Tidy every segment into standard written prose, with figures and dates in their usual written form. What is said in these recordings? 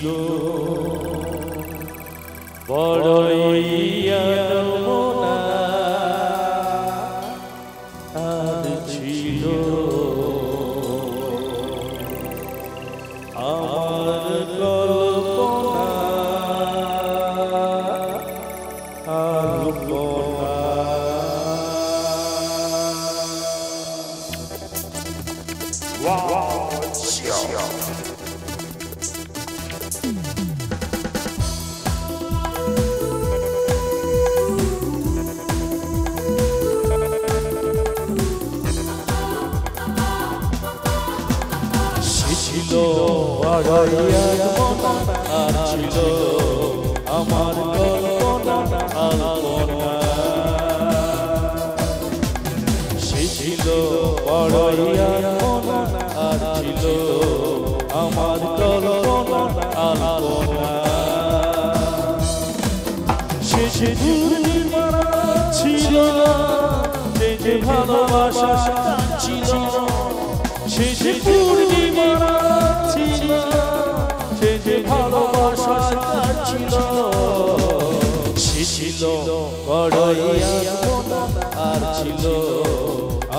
ছিল বড়ই আনমনা আর ছিল আমার কল্পনা আলপনা। ছিল বড়ই আনমনা আর ছিল আমার কল্পনা আলপনা। সে ছিল বড়ই আনমনা আর ছিল আমার কল্পনা আলপনা। সে যে পূর্ণিমা ছিল সে যে ভালোবাসা ছিল, সে যে পূর্ণিমা ছিল সে যে ভালোবাসা ছিল। সে ছিল বড়ই আনমনা আর ছিল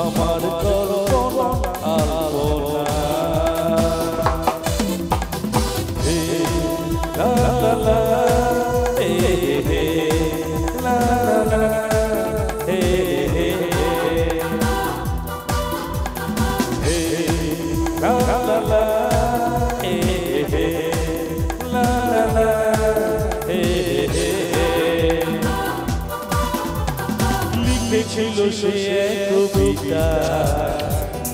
আমার কল্পনা আলপনা। হে লা লা লা হে হে লা লা লা হে হে হে la la la hey hey la la la hey hey। লিখেছিল সে কবিতা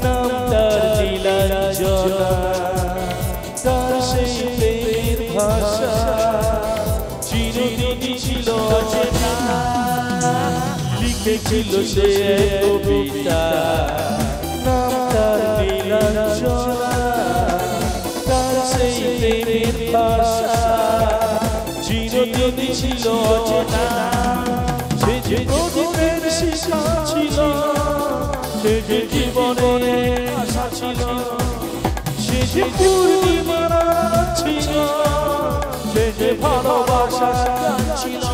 নাম তার নীলাঞ্জনা, তার সেই প্রেমের ভাষা চিরদিনই ছিল অচেনা। লিখেছিল সে কবিতা নাম তার নীলাঞ্জনা, তার সেই প্রেমের ভাষা চিরদিনই ছিল অচেনা। সে যে প্রদীপের শিখা ছিল, সে যে জীবনের আশা ছিল, সে যে পূর্ণিমা ছিল, সে যে ভালোবাসা ছিল।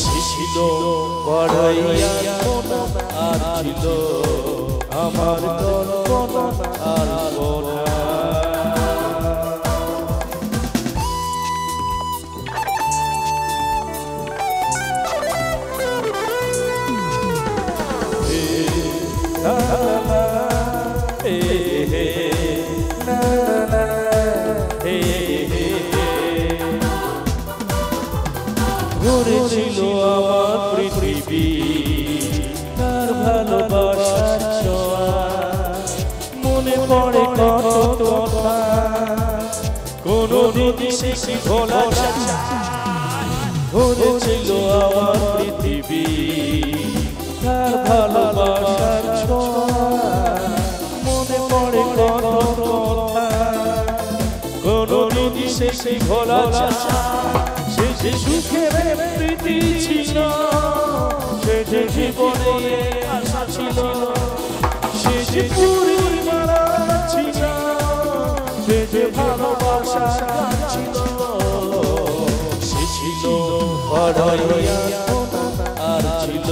সে ছিল বড়ই আনমনা আর ছিল আমার কল্পনা আলপনা। ঘুরেছিল আমার পৃথিবী তার ভালোবাসার ছোঁয়া, মনে পড়ে কত কথা কোনদিন সে ভোলা যায় না। ঘুরেছিল আমার পৃথিবী তার ভালোবাসার ছোঁয়া, মনে পড়ে কত কথা কোনদিন সে ভোলা যায় না। সে যে সুখের প্রীতি ছিল, সে যে জীবনে আশা ছিল, সে যে পূর্ণিমা ছিল, সে যে ভালোবাসা ছিল। সে ছিল বড়ই আনমনা আর ছিল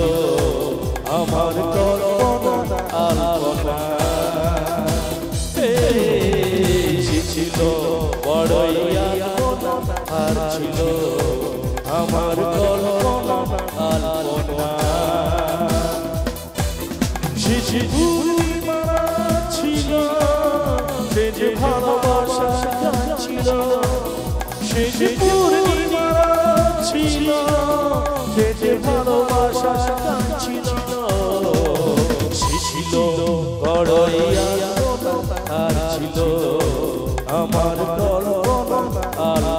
আমার কল্পনা আলপনা। সে ছিল বড়ই আনমনা আর ছিল আমার কল্পনা আলপনা। সে যে পূর্ণিমা ছিল, সে যে ভালোবাসা ছিল, সে যে পূর্ণিমা ছিল, সে যে ভালোবাসা ছিল। সে ছিল বড়ই আনমনা আর ছিল আমার কল্পনা আলপনা।